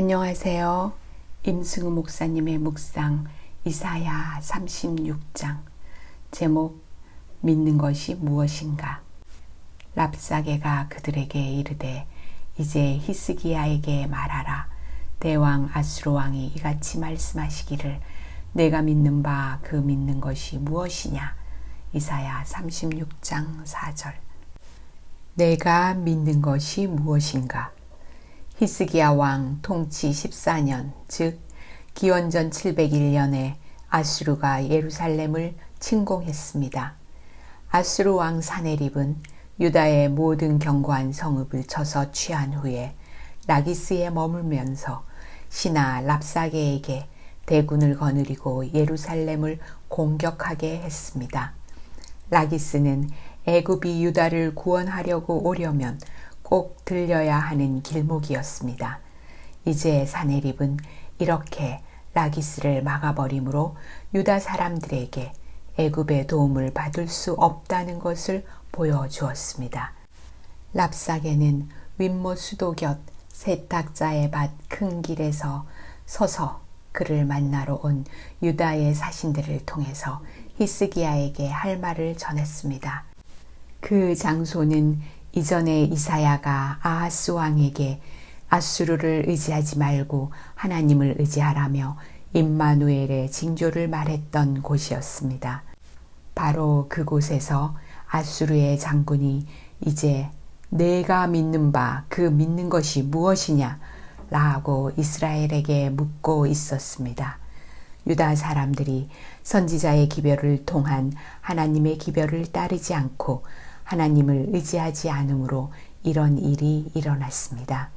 안녕하세요. 임승우 목사님의 묵상 이사야 36장 제목 믿는 것이 무엇인가. 랍사게가 그들에게 이르되 이제 히스기야에게 말하라. 대왕 아수르 왕이 이같이 말씀하시기를 내가 믿는 바 그 믿는 것이 무엇이냐. 이사야 36장 4절. 내가 믿는 것이 무엇인가. 히스기야 왕 통치 14년 즉 기원전 701년에 아수르가 예루살렘을 침공했습니다. 아수르 왕 사네립은 유다의 모든 견고한 성읍을 쳐서 취한 후에 라기스에 머물면서 신하 랍사게에게 대군을 거느리고 예루살렘을 공격하게 했습니다. 라기스는 애굽이 유다를 구원하려고 오려면 꼭 들려야 하는 길목이었습니다. 이제 사네립은 이렇게 라기스를 막아버림으로 유다 사람들에게 애굽의 도움을 받을 수 없다는 것을 보여주었습니다. 랍사게는 윗못 수도 곁 세탁자의 밭 큰 길에서 서서 그를 만나러 온 유다의 사신들을 통해서 히스기야에게 할 말을 전했습니다. 그 장소는 이전에 이사야가 아하스 왕에게 아수르를 의지하지 말고 하나님을 의지하라며 임마누엘의 징조를 말했던 곳이었습니다. 바로 그곳에서 아수르의 장군이 이제 내가 믿는 바 그 믿는 것이 무엇이냐 라고 이스라엘에게 묻고 있었습니다. 유다 사람들이 선지자의 기별을 통한 하나님의 기별을 따르지 않고 하나님을 의지하지 않으므로 이런 일이 일어났습니다.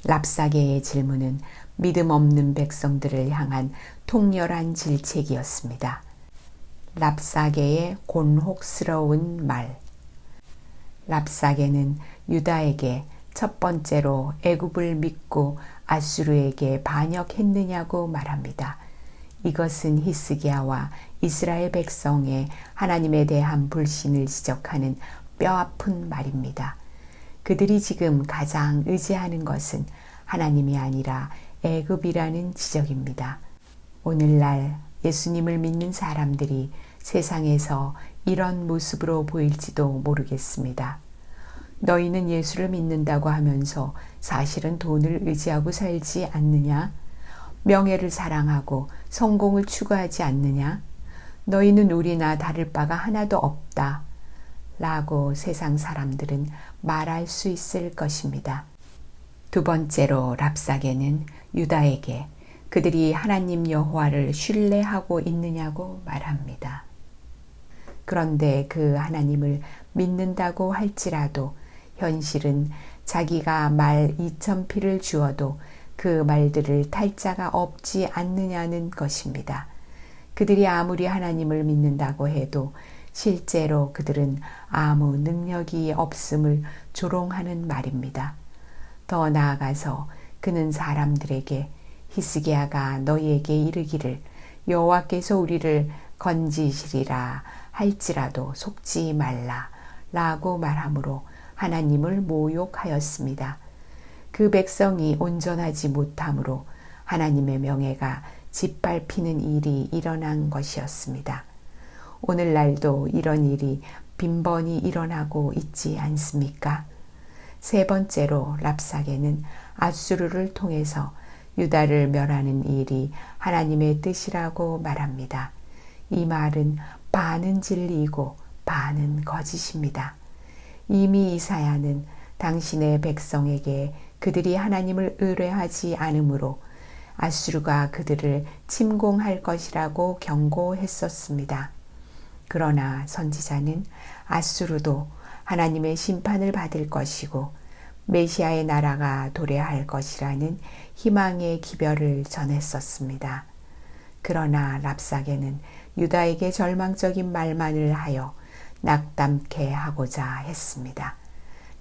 랍사게의 질문은 믿음 없는 백성들을 향한 통렬한 질책이었습니다. 랍사게의 곤혹스러운 말. 랍사게는 유다에게 첫 번째로 애굽을 믿고 아수르에게 반역했느냐고 말합니다. 이것은 히스기야와 이스라엘 백성의 하나님에 대한 불신을 지적하는 뼈아픈 말입니다. 그들이 지금 가장 의지하는 것은 하나님이 아니라 애굽이라는 지적입니다. 오늘날 예수님을 믿는 사람들이 세상에서 이런 모습으로 보일지도 모르겠습니다. 너희는 예수를 믿는다고 하면서 사실은 돈을 의지하고 살지 않느냐? 명예를 사랑하고 성공을 추구하지 않느냐? 너희는 우리나 다를 바가 하나도 없다. 라고 세상 사람들은 말할 수 있을 것입니다. 두 번째로 랍사게는 유다에게 그들이 하나님 여호와를 신뢰하고 있느냐고 말합니다. 그런데 그 하나님을 믿는다고 할지라도 현실은 자기가 말 2,000피를 주어도 그 말들을 탈 자가 없지 않느냐는 것입니다. 그들이 아무리 하나님을 믿는다고 해도 실제로 그들은 아무 능력이 없음을 조롱하는 말입니다. 더 나아가서 그는 사람들에게 히스기야가 너희에게 이르기를 여호와께서 우리를 건지시리라 할지라도 속지 말라 라고 말하므로 하나님을 모욕하였습니다. 그 백성이 온전하지 못함으로 하나님의 명예가 짓밟히는 일이 일어난 것이었습니다. 오늘날도 이런 일이 빈번히 일어나고 있지 않습니까? 세 번째로 랍사게는 아수르를 통해서 유다를 멸하는 일이 하나님의 뜻이라고 말합니다. 이 말은 반은 진리이고 반은 거짓입니다. 이미 이사야는 당신의 백성에게 그들이 하나님을 의뢰하지 않으므로 아수르가 그들을 침공할 것이라고 경고했었습니다. 그러나 선지자는 아수르도 하나님의 심판을 받을 것이고 메시아의 나라가 도래할 것이라는 희망의 기별을 전했었습니다. 그러나 랍사게는 유다에게 절망적인 말만을 하여 낙담케 하고자 했습니다.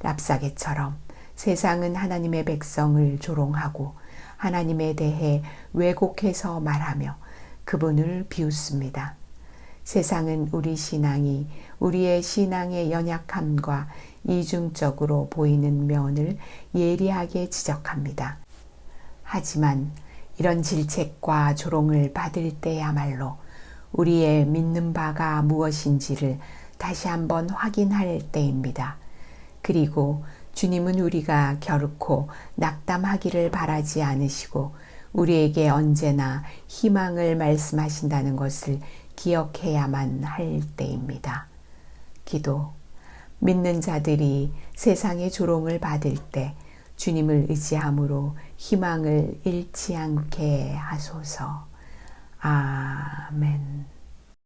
랍사게처럼 세상은 하나님의 백성을 조롱하고 하나님에 대해 왜곡해서 말하며 그분을 비웃습니다. 세상은 우리 신앙이 우리의 신앙의 연약함과 이중적으로 보이는 면을 예리하게 지적합니다. 하지만 이런 질책과 조롱을 받을 때야말로 우리의 믿는 바가 무엇인지를 다시 한번 확인할 때입니다. 그리고 주님은 우리가 결코 낙담하기를 바라지 않으시고 우리에게 언제나 희망을 말씀하신다는 것을 기억해야만 할 때입니다. 기도. 믿는 자들이 세상의 조롱을 받을 때 주님을 의지함으로 희망을 잃지 않게 하소서. 아멘.